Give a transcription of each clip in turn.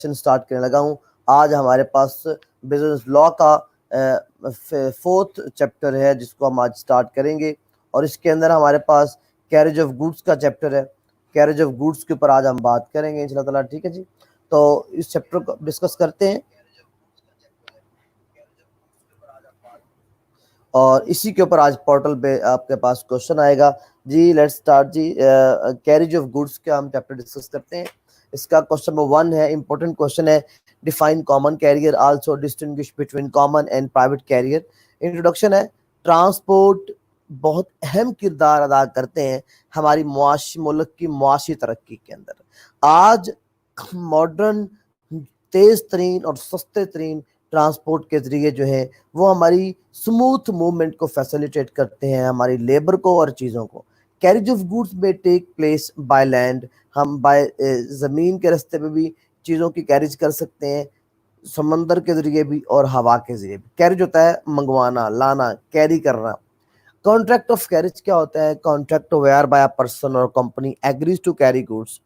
Start करने लगा हूँ। आज हमारे पास बिजनेस लॉ का फोर्थ चैप्टर है जिसको हम आज स्टार्ट करेंगे और इसके अंदर हमारे पास कैरेज ऑफ गुड्स का चैप्टर है। कैरेज ऑफ गुड्स के ऊपर आज हम बात करेंगे इंशाल्लाह ताला। ठीक है जी, तो इस चैप्टर को डिस्कस करते हैं और इसी के ऊपर आज पोर्टल पे आपके पास क्वेश्चन आएगा जी। लेट्स स्टार्ट जी। कैरेज ऑफ गुड्स का हम चैप्टर डिस्कस करते हैं। इसका क्वेश्चन नंबर 1 है, इंपॉर्टेंट क्वेश्चन है। Define common carrier, also distinguish between common and private carrier. Introduction है। ट्रांसपोर्ट बहुत अहम किरदार अदा करते हैं हमारी मुल्क की मुआशी तरक्की के अंदर। आज मॉडर्न तेज तरीन और सस्ते तरीन ट्रांसपोर्ट के जरिए जो है वो हमारी स्मूथ मूवमेंट को फैसिलिटेट करते हैं, हमारी लेबर को और चीज़ों को। कैरेज ऑफ गुड्स में टेक प्लेस बाय लैंड, हम बाय ज़मीन के रास्ते पे भी चीज़ों की कैरेज कर सकते हैं, समंदर के जरिए भी और हवा के जरिए भी। कैरेज होता है मंगवाना, लाना, कैरी करना। कॉन्ट्रैक्ट ऑफ कैरेज क्या होता है? Contract whereby a person और company agrees to carry goods.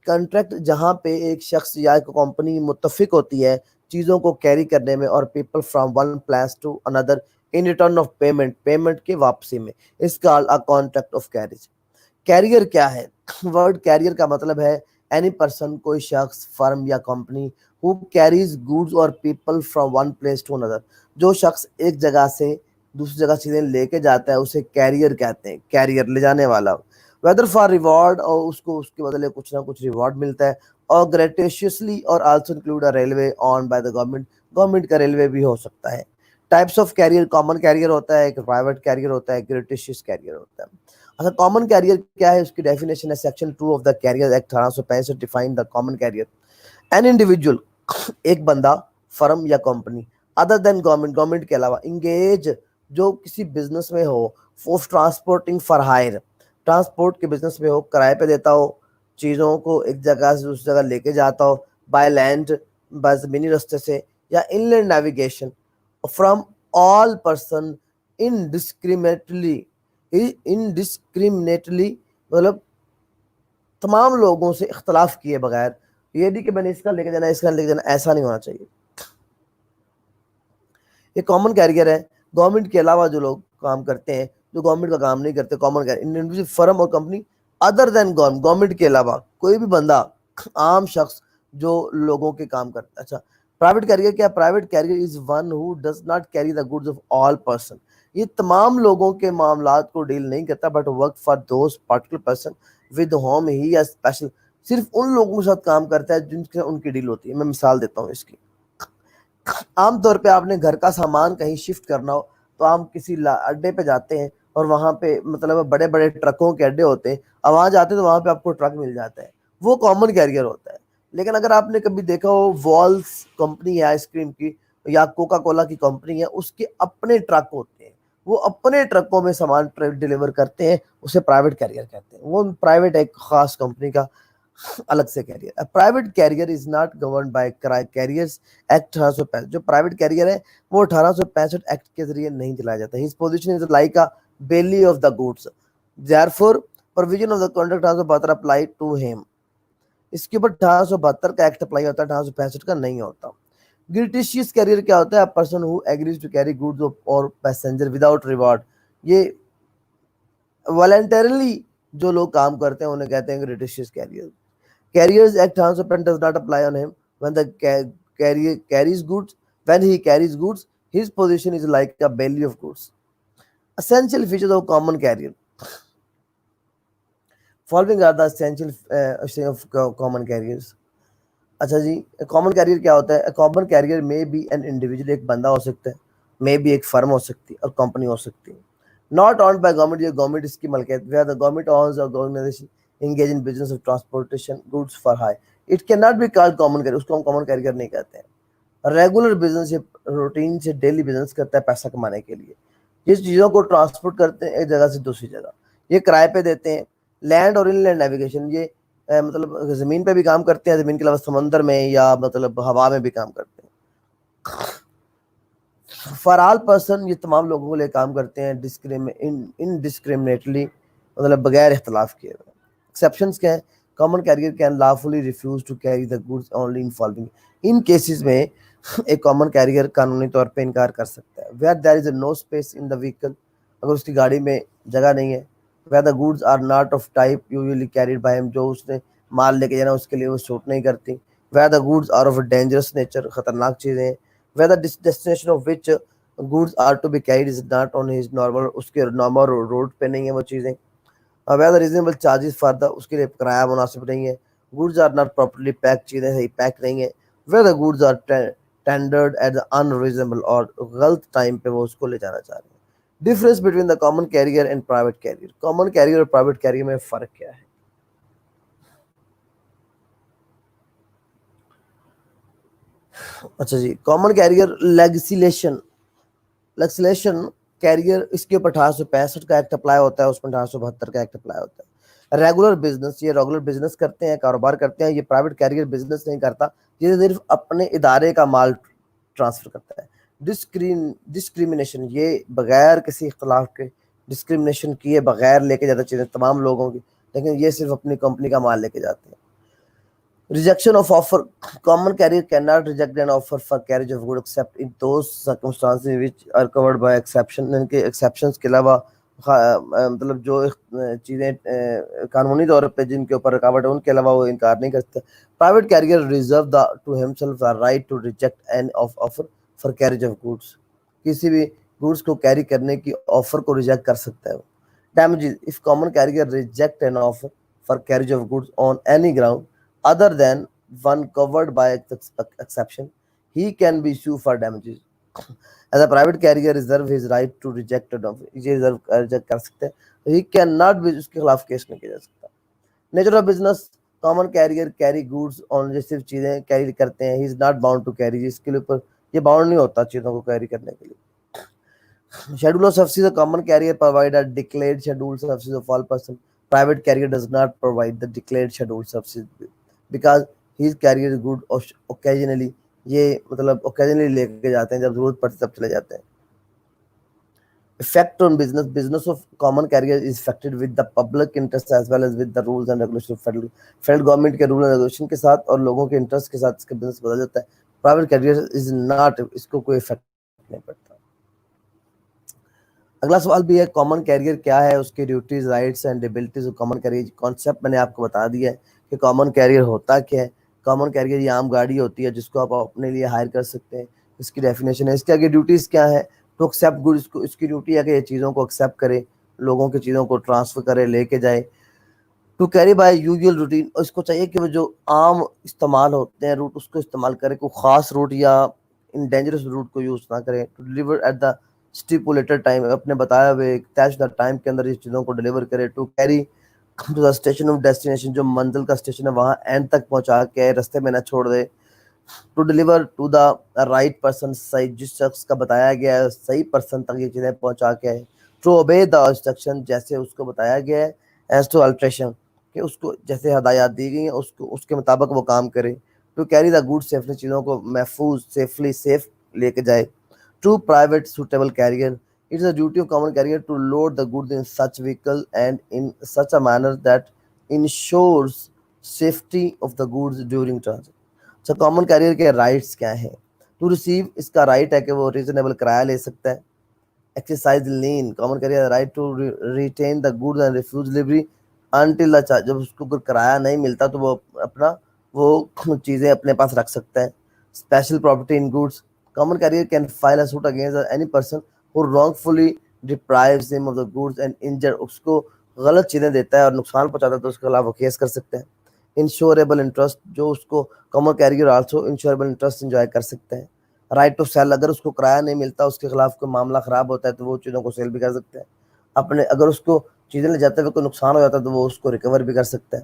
Contract जहाँ पे एक शख्स या एक कंपनी मुत्तफिक होती है चीज़ों को कैरी करने में और people from one place to another in return of payment, payment की वापसी में, is called a contract of carriage. Carrier क्या है? वर्ड कैरियर का मतलब है एनी पर्सन, कोई शख्स, फर्म या कंपनी हु कैरीज गुड्स और people from one place to another. जो शख्स एक जगह से दूसरी जगह चीजें लेके जाता है उसे कैरियर कहते हैं, कैरियर ले जाने वाला। वेदर फॉर रिवॉर्ड, और उसको उसके बदले कुछ ना कुछ रिवॉर्ड मिलता है। और ग्रेटिशियसली और also include a railway on by the government, government का रेलवे भी हो सकता है। Types of carrier, common carrier होता है, एक प्राइवेट कैरियर होता है, ग्रेटिशियस कैरियर होता है। अच्छा, कॉमन कैरियर क्या है? उसकी डेफिनेशन है section 2 of the carrier act 1865 define the common carrier. An individual, एक बंदा, फर्म या company, other than government, government के अलावा, इंगेज, जो किसी बिजनेस में हो, for transporting for hire, transport के बिजनेस में हो, किराए पे देता हो, चीज़ों को एक जगह से दूसरी जगह लेके जाता हो, बाय लैंड, बाय ज़मीनी रास्ते से, या inland navigation, from all person indiscriminately, indiscriminately मतलब तमाम लोगों से इख्तलाफ किए बगैर। ये नहीं कि मैंने इसका लेके जाना, इसका लेके जाना, ऐसा नहीं होना चाहिए। ये कॉमन कैरियर है। गवर्नमेंट के अलावा जो लोग काम करते हैं, जो गवर्नमेंट का काम नहीं करते, कॉमन कैरियर। इंडिविजुअल, फर्म और company other than government, government के अलावा कोई भी बंदा, आम शख्स जो लोगों के काम करता है। अच्छा, प्राइवेट कैरियर क्या? Private carrier is one who does not carry the goods of all person. ये तमाम लोगों के मामलात को डील नहीं करता, but work for those particular person with whom he या स्पेशल, सिर्फ उन लोगों के साथ काम करता है जिनके उनकी डील होती है। मैं मिसाल देता हूँ इसकी। आमतौर पे आपने घर का सामान कहीं शिफ्ट करना हो तो आप किसी अड्डे पे जाते हैं और वहां पे मतलब बड़े बड़े ट्रकों के अड्डे होते हैं, अब वहां जाते हैं तो वहां पे आपको ट्रक मिल जाता है, वो कॉमन कैरियर होता है। लेकिन अगर आपने कभी देखा हो, वॉल्स कंपनी है आइसक्रीम की या कोका कोला की कंपनी है, उसके अपने ट्रक होते हैं, वो अपने ट्रकों में सामान डिलीवर करते हैं, उसे प्राइवेट कैरियर कहते हैं। वो प्राइवेट एक खास कंपनी का अलग से carrier. Private carrier is not govern by carriers act 1865। जो प्राइवेट कैरियर है वो 1865 एक्ट के जरिए नहीं चलाया जाता। His position is like a bailee of the goods, therefore provision of the contract 1872 apply to him. इसके ऊपर 1872 का एक्ट अप्लाई होता है, 1865 का नहीं होता। ग्रेटिशियस कैरियर क्या होता है? Person who agrees to carry goods और पैसेंजर विदाउट रिवॉर्ड। ये वॉलंटरली जो लोग काम करते हैं उन्हें कहते हैं gratuitous carrier. Carriers Act 1865 does not apply on him when the carrier carries goods. When he carries goods, his position is like a belly of goods. Essential features of common carrier. Following are the essential of common carriers. अच्छा जी, common career क्या होता है? Common career में भी N individual, एक बंदा हो सकता है, मे भी एक फर्म हो सकती है और कंपनी हो सकती है। नॉट ऑन बाय गवर्नमेंट, ये गवर्नमेंट इसकी मलकियत, वेयर द गवर्नमेंट ऑन्स और organisation engage in business of transportation goods for hire. It cannot be called common carrier, उसको हम कॉमन कैरियर नहीं कहते हैं। रेगुलर बिजनेस, ये रूटीन से डेली बिजनेस करता है पैसा कमाने के लिए, जिस चीज़ों को ट्रांसपोर्ट करते हैं एक जगह से दूसरी जगह, ये किराए पे देते हैं। लैंड और इनलैंड नेविगेशन, ये मतलब ज़मीन पे भी काम करते हैं, ज़मीन के अलावा समंदर में या मतलब हवा में भी काम करते हैं। फॉर ऑल पर्सन, ये तमाम लोगों के लिए काम करते हैं इनडिस्क्रिमिनेटली, मतलब बगैर इख्तलाफ किए हुए। एक्सेप्शंस क्या है? Common carrier can lawfully refuse to carry the goods only in following. इन केसेस में एक कॉमन कैरियर कानूनी तौर पे इनकार कर सकता है। Where there is no space in the vehicle, अगर उसकी गाड़ी में जगह नहीं है। Where the goods are not of type usually carried by him, जो उसने माल लेके जाना उसके लिए वो सूट नहीं करती। Where the goods are of dangerous nature, खतरनाक चीजें हैं। Where the destination of which goods are to be carried is not on his normal, उसके नॉर्मल रोड पे नहीं है वो चीजें। Whether reasonable charges for the, उसके लिए किराया मुनासिब नहीं है। Goods are not properly pack, चीज़ें सही पैक नहीं है। Whether goods are tendered at the unreasonable, और गलत टाइम पे वो उसको ले जाना चाह रहे हैं। Difference between the common carrier and private carrier, common carrier और प्राइवेट कैरियर में फ़र्क क्या है? अच्छा जी, कॉमन कैरियर लेजिस्लेशन कैरियर, इसके ऊपर 1865 का एक्ट अप्लाई होता है, उसमें 1872 का एक्ट अप्लाई होता है। रेगुलर बिजनेस, ये रेगुलर बिजनेस करते हैं, कारोबार करते हैं। ये प्राइवेट कैरियर बिजनेस नहीं करता, ये सिर्फ अपने इदारे का माल ट्रांसफर करता है। डिस्क्रिमिनेशन, ये बगैर किसी इख्तलाफ के डिस्क्रिमिनेशन किए बगैर लेके जाता चीज़ें तमाम लोगों की, लेकिन ये सिर्फ अपनी कंपनी का माल लेके जाते हैं। Rejection of offer. Common carrier cannot reject an offer for carriage of goods except in those circumstances which are covered by exception. इनके exceptions के अलावा मतलब जो चीज़ें कानूनी तौर पे जिनके ऊपर रुकावट है उनके अलावा वो इनकार नहीं करते। Private carrier reserve the to himself the right to reject an of offer for carriage of goods, किसी भी गुड्स को कैरी करने की ऑफर को रिजेक्ट कर सकता है वो। Damages. If common carrier reject an offer for carriage of goods on any ground other than one covered by exception, he can be sued for damages. As a private carrier reserve his right to reject an offer, ये reject कर सकते हैं, he cannot be, उसके खिलाफ case नहीं किया जा सकता। Nature of business, common carrier carry goods on, जो सिर्फ चीजें कैरी करते हैं, he is not bound to carry, इसके ऊपर ये बाउंड नहीं होता चीजों को कैरी करने के लिए। Schedule of services, a common carrier provide a declared scheduled services of all person. Private carrier does not provide the declared scheduled services because his carrier is good occasionally. ये मतलब occasionally लेके जाते हैं, जब जरूरत पड़ती है तब चले जाते हैं। Effect on business. Business of common carrier is affected with the public interest as well as with the rules and regulations of federal government के रूल एंड रेगुलेशन के साथ और लोगों के इंटरेस्ट के साथ इसका बिजनेस बदल जाता है। प्राइवेट कैरियर इज नॉट, इसको कोई इफेक्ट नहीं पड़ता। अगला सवाल भी है, कॉमन कैरियर क्या है, उसकी duties rights and abilities. Common carrier concept मैंने आपको बता दिया है कि कॉमन कैरियर होता क्या है। कॉमन कैरियर ये आम गाड़ी होती है जिसको आप अपने लिए हायर कर सकते हैं, इसकी डेफिनेशन है। इसके आगे ड्यूटीज क्या है, टू एक्सेप्ट गुड, इसकी ड्यूटी है कि ये चीज़ों को एक्सेप्ट करे, लोगों की चीज़ों को ट्रांसफर करे, लेके जाए। To carry by usual routine, इसको चाहिए कि वो जो आम इस्तेमाल होते हैं रूट उसको इस्तेमाल करे, कोई ख़ास रूट या इन डेंजरस रूट को यूज़ ना करें। To deliver at the stipulated time, अपने बताया हुए तयशुदा टाइम के अंदर इस चीज़ों को डिलीवर करे। To carry to the station of destination, जो मंजिल का स्टेशन है वहाँ एंड तक पहुँचा के रास्ते में ना छोड़ दे। To deliver to the right person, सही जिस शख्स का बताया गया है सही पर्सन तक ये चीज़ें पहुँचा के। टू ओबे द इंस्ट्रक्शन, जैसे उसको बताया गया है। एज टू अल्ट्रेशन, कि उसको जैसे हदायत दी गई हैं उसको उसके मुताबिक वो काम करे। To carry the good safely, चीज़ों को महफूज सेफली सेफ लेके जाए। To private suitable carrier, it is a duty of common carrier to load the goods in such vehicle and in such a manner that ensures safety of the goods during transit. So common carrier के rights क्या हैं? To receive, इसका right है कि वो reasonable किराया ले सकता है। Exercise lien, common carrier right to retain the goods and refuse delivery until the charge, जब उसको कोई किराया नहीं मिलता तो वो अपना वो चीज़ें अपने पास रख सकता है। Special property in goods, common carrier can file a suit against any person who wrongfully deprives him of the goods and injure, उसको गलत चीज़ें देता है और नुकसान पहुंचाता है तो उसके खिलाफ वो केस कर सकते हैं। इंश्योरेबल इंटरेस्ट, जो उसको common carrier also insurable interest enjoy कर सकते हैं। राइट टू सेल, अगर उसको किराया नहीं मिलता उसके खिलाफ कोई मामला खराब होता है तो वो चीज़ों को सेल भी कर सकते हैं। अपने अगर उसको चीज़ें ले जाते हुए कोई नुकसान हो जाता है तो वो उसको रिकवर भी कर सकता है।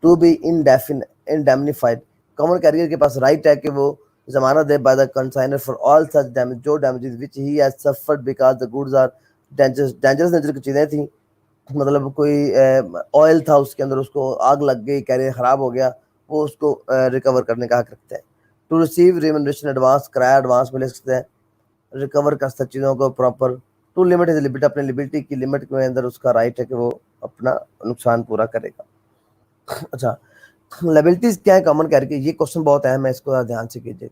To be indemnified, common carrier के पास राइट है कि वो जमानत दे by the consignor for all such damage, जो damages which he has suffered because the goods are dangerous nature की चीज़ें थी, मतलब कोई ऑयल था उसके अंदर, उसको आग लग गई, कैरियर ख़राब हो गया, वो उसको रिकवर करने का हक रखते हैं। टू रिसीव रिमनरेशन एडवांस, किराया एडवांस में ले सकते हैं, रिकवर कर सकते चीज़ों को proper. To limit is limit, अपनी लिबर्टी की लिमिट के अंदर उसका राइट है कि वो अपना नुकसान पूरा करेगा। अच्छा, लायबिलिटीज क्या है कॉमन कैरियर की? ये क्वेश्चन बहुत अहम है, इसको ध्यान से कीजिए।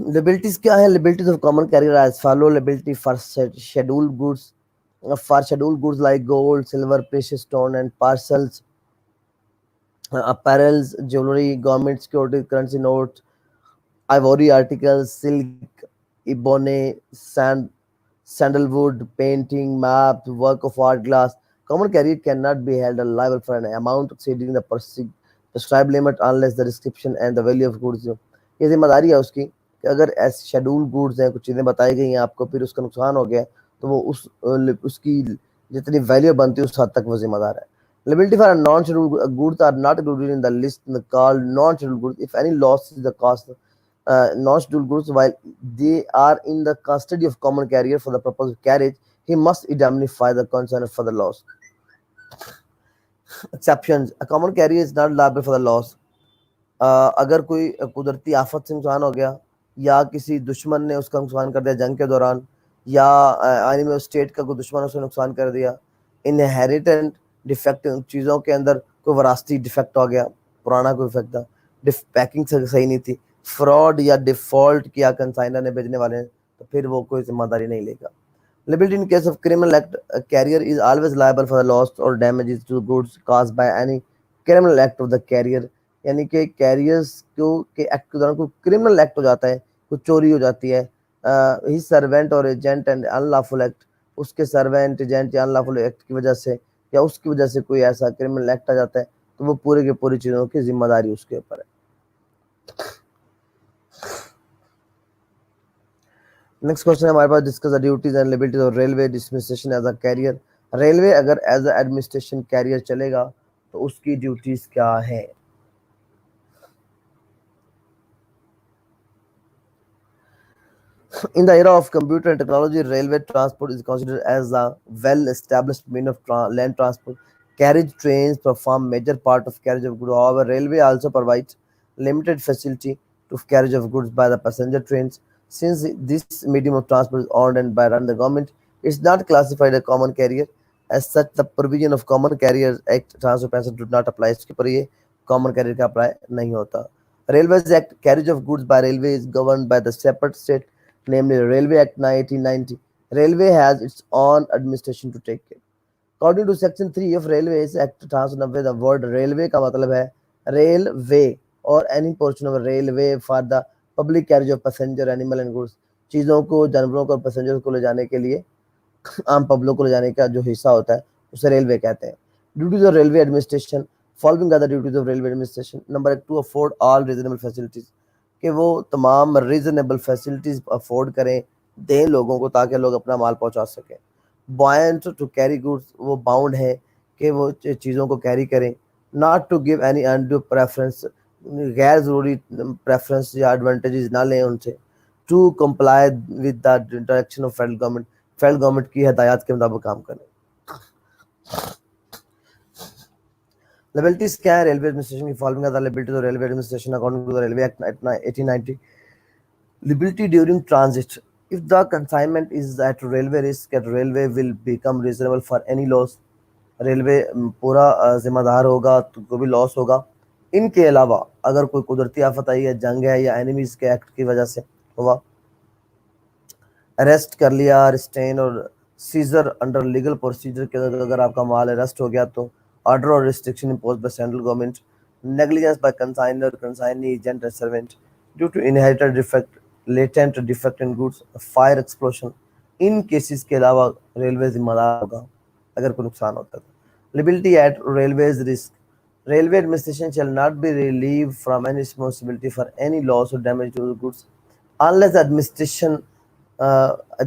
लायबिलिटीज क्या है? Liabilities of common carrier as follow: liability for scheduled goods, for scheduled goods like gold, silver, precious stone, and parcels, apparels, jewelry, government security, currency notes, ivory articles, silk, ebony, sandalwood, painting, maps, work of art, glass. Common carrier cannot be held liable for an amount exceeding the prescribed limit unless the description and the value of goods. ये जिम्मेदारी है उसकी कि अगर ऐसे schedule goods हैं, कुछ चीज़ें बताई गई हैं आपको, फिर उसका नुकसान हो गया तो वो उसकी जितनी वैल्यू बनती है उस हद तक वो जिम्मेदार है। Liability for non-scheduled goods are not included in the list called non-scheduled goods. If any loss is the cost non-scheduled goods while they are in the custody of common carrier for the purpose of carriage, he must indemnify the concerned for the loss. Exceptions: a common carrier is not liable for the loss. अगर कोई कुदरती आफत से नुकसान हो गया या किसी दुश्मन ने उसका नुकसान कर दिया जंग के दौरान, या एनिमी स्टेट का कोई दुश्मन उसने नुकसान कर दिया, इनहेरिटेंट डिफेक्ट, चीज़ों के अंदर कोई वरासती डिफेक्ट हो गया, पुराना कोई इफेक्ट था, पैकिंग सही नहीं थी, फ्रॉड या डिफॉल्ट किया कंसाइनर ने भेजने वाले ने, तो फिर वो कोई जिम्मेदारी नहीं लेगा। Liability in case of criminal act, a carrier is always liable for the loss or damages to goods caused by any criminal act of the carrier। यानी कि कैरियर्स को के एक्ट के दौरान कोई क्रिमिनल एक्ट हो जाता है, कुछ चोरी हो जाती है, ही सर्वेंट और एजेंट एंड अनलॉफुल एक्ट, उसके सर्वेंट एजेंट या अनलॉफुल एक्ट की वजह से या उसकी वजह से कोई ऐसा क्रिमिनल एक्ट आ जाता है, तो वो पूरे के पूरी चीज़ों की जिम्मेदारी उसके ऊपर है। नेक्स्ट क्वेश्चन है हमारे पास, discuss the duties and liabilities of railway administration as a carrier. Railway अगर एज अ एडमिनिस्ट्रेशन कैरियर चलेगा तो उसकी ड्यूटीज क्या है? In the era of computer and technology, railway transport is considered as a well-established means of land transport. Carriage trains perform major part of carriage of goods. However, railway also provides limited facility to carriage of goods by the passenger trains. Since this medium of transport is owned and by run the government, it's not classified a common carrier. As such, the provision of Common Carriers Act Transport Passenger do not apply. इसके पर ये common carrier का apply नहीं होता. Railways Act carriage of goods by railway is governed by the separate state, namely Railway Act 1890. Railway has its own administration to take care. According to Section 3 of Railways Act 1990, the word railway का मतलब है railway or any portion of a railway for the public carriage of passenger, animal and goods. चीज़ों को, जानवरों को और passenger को ले जाने के लिए आम पब्लिक को ले जाने का जो हिस्सा होता है उसे रेलवे कहते हैं। Duties of railway administration, following other duties of railway administration. Number 1, to afford all reasonable facilities, कि वो तमाम रीजनेबल फैसिलिटीज अफोर्ड करें, दें लोगों को ताकि लोग अपना माल पहुंचा सकें। बायंट टू कैरी गुड्स, वो बाउंड है कि वो चीज़ों को कैरी करें। Not to give any undue preference, गैर ज़रूरी प्रेफरेंस या एडवांटेजेस ना लें उनसे। To comply with the direction of federal government, federal government की हिदायत के मुताबिक काम करें। Liabilities क्या है रेलवे एडमिनिस्ट्रेशन की? Following are the liabilities of railway administration according to the railway act 1890। Liability during transit, if the consignment is at railway risk, at railway will become reasonable for any loss। Railway पूरा जिम्मेदार होगा तो कोई भी loss होगा। इनके अलावा अगर कोई कुदरती आफत आई है, जंग है या एनिमीज के एक्ट की वजह से हुआ, अरेस्ट कर लिया, रिस्टेन और सीजर अंडर लीगल प्रोसीजर के अगर आपका माल अरेस्ट हो गया तो ऑर्डर और restriction impose by central government. Negligence by consignor, consignee, agent and servant due to inherited defect, latent defect in goods, fire, explosion, in cases के अलावा रेलवे जिम्मेदार होगा अगर कोई नुकसान होता है। Liability at railway's risk, railway administration shall not be relieved from any responsibility for any loss or damage to the goods unless the administration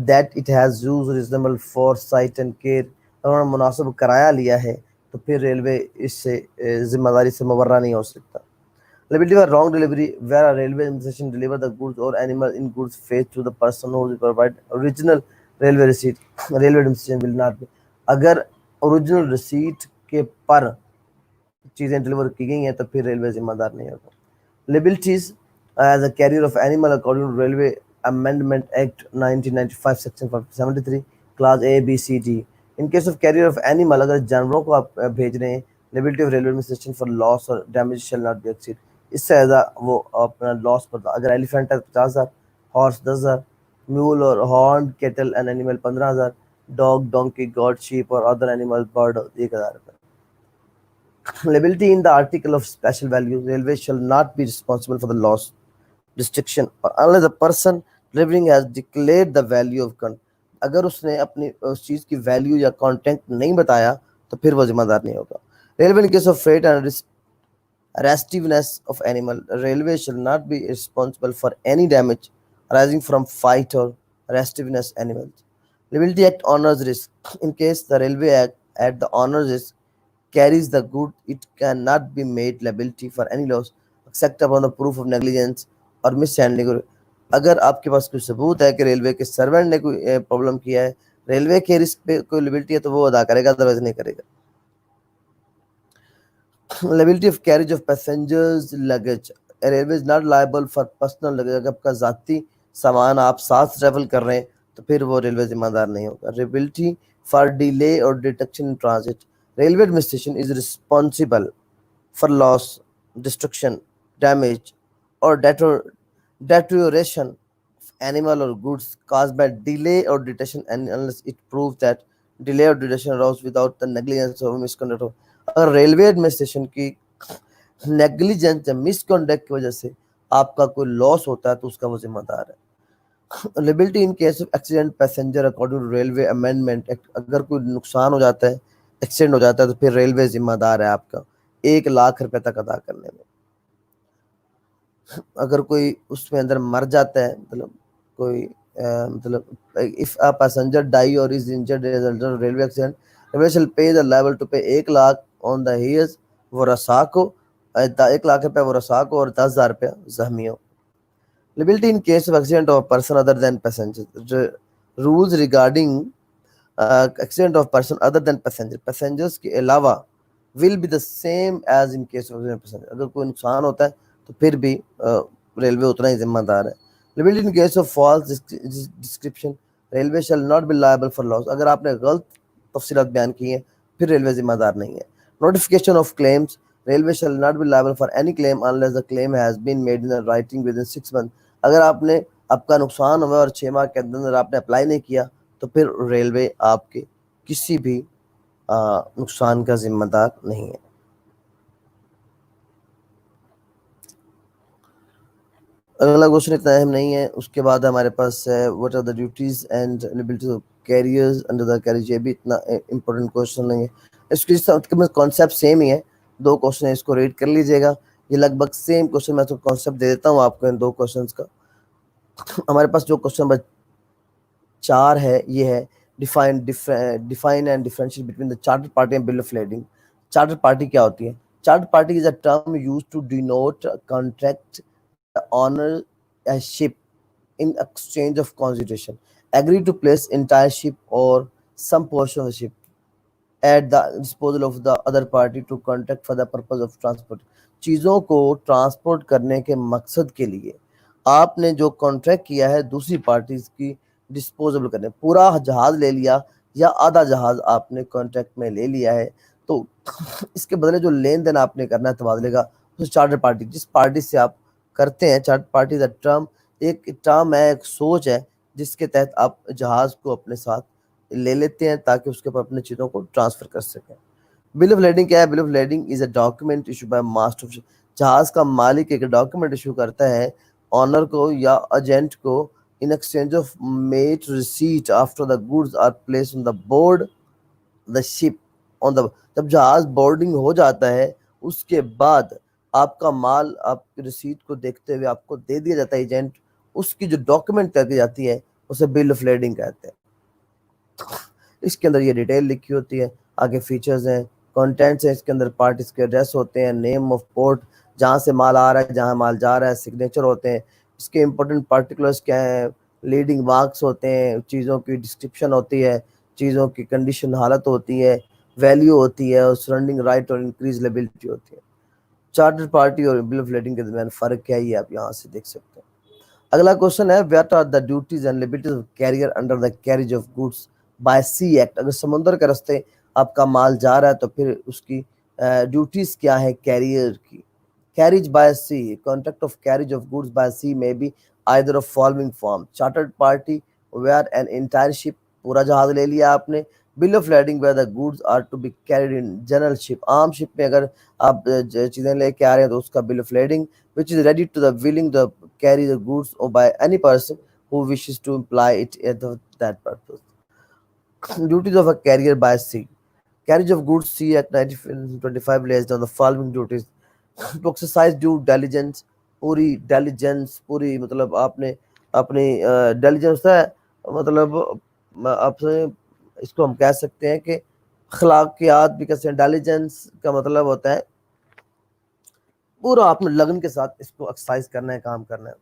that it has used reasonable foresight and care, उन्होंने मुनासिब कराया लिया है तो फिर railway इससे जिम्मेदारी से मुबर्रा नहीं हो सकता। Liability for wrong delivery, where a railway administration deliver the goods or animal in goods phase to the person who provide original railway receipt, railway administration will not be। अगर ओरिजिनल रिसीट के पर चीज़ें deliver की गई हैं तो फिर railway जिम्मेदार नहीं होगा। Liabilities as a carrier of animal according to railway amendment act 1995 section 73 class A B C D. In case of carrier of animal, अगर जानवरों को आप भेज रहे हैं liability of railway administration for loss or damage shall not be exceed, इससे ज़्यादा वो अपना लॉस पर, अगर एलिफेंट है 50,000, हॉर्स 10,000, म्यूल और horn kettle and animal 15,000, dog donkey God sheep और अदर एनिमल बर्ड 1,000 रुपये। Liability in the article of special value, railway shall not be responsible for the loss, destruction or unless the person delivering has declared the value of gun. अगर उसने अपनी उस चीज की value या content नहीं बताया तो फिर वो जिम्मेदार नहीं होगा। Railway in case of freight and restiveness of animal, railway shall not be responsible for any damage arising from fight or restiveness animals. Liability Act honors risk. In case the railway act at the honors risk carries the good, it cannot be made liability for any loss except upon the proof of negligence or mishandling. अगर आपके पास कोई सबूत है कि railway के servant ने कोई problem किया है, रेलवे के रिस्क पे कोई लिबिलिटी है तो वो अदा करेगा, अदरवाइज नहीं करेगा। Liability of carriage of passengers luggage, a railway is not liable for personal luggage। अगर आपका जाती सामान आप साथ ट्रेवल कर रहे हैं तो फिर वो रेलवे जिम्मेदार नहीं होगा। Liability for delay or detection in transit, railway administration is responsible for loss, destruction, damage or deterioration of animal or goods caused by delay or detention, and unless it proves that delay or detention arose without the negligence or misconduct of, अगर railway administration की negligence या misconduct की वजह से आपका कोई loss होता है तो उसका वो जिम्मेदार है। Liability in case of accident passenger according to railway amendment act, अगर कोई नुकसान हो जाता है, एक्सीडेंट हो जाता है तो फिर रेलवे जिम्मेदार है आपका 1,00,000 रुपए तक अदा करने में। अगर कोई उसमें अंदर मर जाता है, मतलब कोई मतलब if a passenger die or is injured as a result of railway accident, railway shall pay the liable to पे 1,00,000 ऑन द हियर्स वरसा को, 1,00,000 रुपए वरसा को और 10,000 रुपया जख्मियों। Liability in case of accident of person other than passenger, rules regarding accident of person other than passenger, passengers के अलावा will be the same as in case of passenger. अगर कोई नुकसान होता है तो फिर भी रेलवे उतना ही जिम्मेदार है। Liability in case of false description, railway shall not be liable for loss, अगर आपने गलत तफसीलात बयान की हैं फिर रेलवे जिम्मेदार नहीं है। Notification of claims, railway shall not be liable for any claim unless the claim has been made in writing within 6 month, अगर आपने आपका नुकसान हुआ और 6 माह के अंदर आपने अप्लाई नहीं किया तो फिर रेलवे आपके किसी भी नुकसान का जिम्मेदार नहीं है। अगला क्वेश्चन इतना अहम नहीं है, उसके बाद हमारे पास है what are the duties and liabilities of carriers under the carriage, ये भी इतना इंपॉर्टेंट क्वेश्चन नहीं है, इसके कॉन्सेप्ट सेम ही है। 2 क्वेश्चन है, इसको रीड कर लीजिएगा, ये लगभग सेम क्वेश्चन, मैं तो कॉन्सेप्ट दे देता हूँ आपको इन 2 क्वेश्चंस का। हमारे पास जो क्वेश्चन नंबर 4 है ये है define and differentiate between the charter party and bill of lading. Charter party क्या होती है? Charter party is a term used to denote contract honor a ship in exchange of consideration, agree to place entire ship or some portion of the ship at the disposal of the other party to contract for the purpose of transport। चीज़ों को transport करने के मकसद के लिए आपने जो contract किया है दूसरी पार्टीज की डिस्पोजेबल करने, पूरा जहाज ले लिया या आधा जहाज आपने कॉन्ट्रैक्ट में ले लिया है तो इसके बदले जो लेन देन आपने करना है तबादले का, उस चार्टर पार्टी जिस पार्टी से आप करते हैं, चार्ट पार्टी द टर्म, एक टर्म है, एक सोच है जिसके तहत आप जहाज को अपने साथ ले लेते हैं ताकि उसके ऊपर अपनी चीज़ों को ट्रांसफर कर सकें। बिल ऑफ लेडिंग क्या है? Bill of lending is a document issue by master of, जहाज का मालिक एक डॉक्यूमेंट इशू करता है ऑनर को या एजेंट को in exchange of mate receipt after the goods are placed on the board the ship on the, जब जहाज बोर्डिंग हो जाता है उसके बाद आपका माल आपकी रिसीट को देखते हुए आपको दे दिया जाता है एजेंट, उसकी जो डॉक्यूमेंट करके जाती है उसे बिल ऑफ लेडिंग कहते हैं। इसके अंदर ये डिटेल लिखी होती है, आगे फीचर्स हैं, कंटेंट्स हैं, इसके अंदर पार्टीज के एड्रेस होते हैं, नेम ऑफ पोर्ट जहाँ से माल आ रहा है, जहाँ माल जा रहा है, सिग्नेचर होते हैं, इसके इंपॉर्टेंट पार्टिकुलर्स क्या हैं, लीडिंग मार्क्स होते हैं, चीज़ों की डिस्क्रिप्शन होती है, चीज़ों की कंडीशन हालत होती है, वैल्यू होती है और सराउंडिंग राइट और इंक्रीज लेबिलिटी होती है। चार्टर पार्टी और बिल ऑफ लेडिंग के दरमियान फर्क क्या है ये आप यहाँ से देख सकते हैं। अगला क्वेश्चन है what are the duties and liabilities of carrier under the carriage of goods by sea act, अगर समुद्र के रास्ते आपका माल जा रहा है तो फिर उसकी ड्यूटीज क्या है कैरियर की। Carriage by sea, contract of carriage of goods by sea may be either of following form: chartered party where an entire ship, पूरा जहाज ले लिया आपने; bill of lading where the goods are to be carried in general ship, आम ship में अगर आप चीजें लेके आ रहे हैं तो उसका bill of lading; which is ready to the willing the carry the goods or by any person who wishes to imply it at that purpose. Duties of a carrier by sea. Carriage of goods sea Act 1925 lays down the following duties: to exercise due diligence, पूरी diligence, पूरी मतलब आपने अपनी diligence है, मतलब आपसे इसको हम कह सकते हैं कि अखलाकियात भी कहते हैं। diligence का मतलब होता है पूरा आपने लगन के साथ इसको एक्सरसाइज करना है, काम करना है।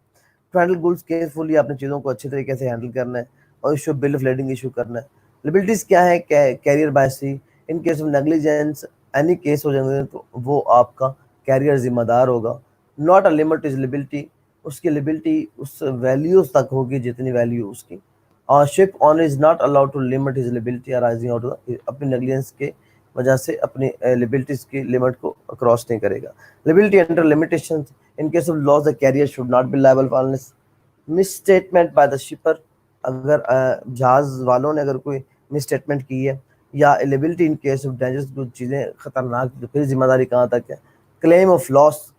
टू हैंडल गुड्स केयरफुली, आपने चीज़ों को अच्छे तरीके से हैंडल करना है और issue bill of lading issue करना है। लिबिलिटीज क्या है, carrier by sea, in case of negligence any case हो जाएंगे तो वो आपका कैरियर जिम्मेदार होगा। Not a limit is liability, उसकी लिबिलिटी उस वैल्यूज तक होगी जितनी वैल्यू उसकी। और ship owner is not allowed to limit his liability arising out अपनी नेग्लिजेंस के वजह से अपनी लिबिलिटीज की लिमिट को क्रॉस नहीं करेगा। Liability under limitations, in case of loss the carrier should not be liable for misstatement by the shipper, अगर जहाज वालों ने अगर कोई मिसस्टेटमेंट की है या liability in case of dangerous, कुछ चीज़ें खतरनाक, तो फिर जिम्मेदारी कहाँ तक है। क्लेम ऑफ लॉस,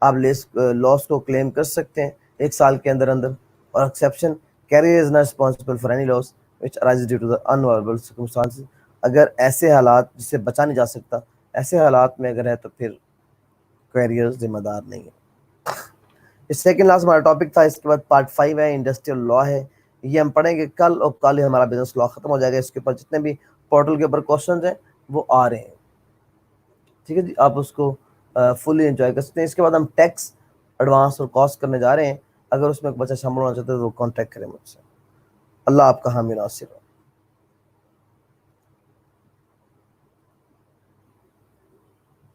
आप लॉस को क्लेम कर सकते हैं 1 साल के अंदर अंदर। और exception, carrier is not responsible for any loss which arise due to the unavailable circumstances, अगर ऐसे हालात जिससे बचा नहीं जा सकता, ऐसे हालात में अगर है तो फिर कैरियर जिम्मेदार नहीं है। इस सेकंड लास्ट हमारा टॉपिक था। इसके बाद पार्ट 5 है, इंडस्ट्रियल लॉ है, ये हम पढ़ेंगे कल, और कल ही हमारा बिजनेस लॉ खत्म हो जाएगा। इसके ऊपर जितने भी पोर्टल के ऊपर क्वेश्चंस हैं वो आ रहे हैं, ठीक है जी, आप उसको फुली एंजॉय कर सकते हैं। इसके बाद हम टैक्स, एडवांस और कॉस्ट करने जा रहे हैं। अगर उसमें बच्चा शामिल होना चाहते हैं तो कॉन्टैक्ट करें मुझसे। अल्लाह आपका हामी नासिर हो।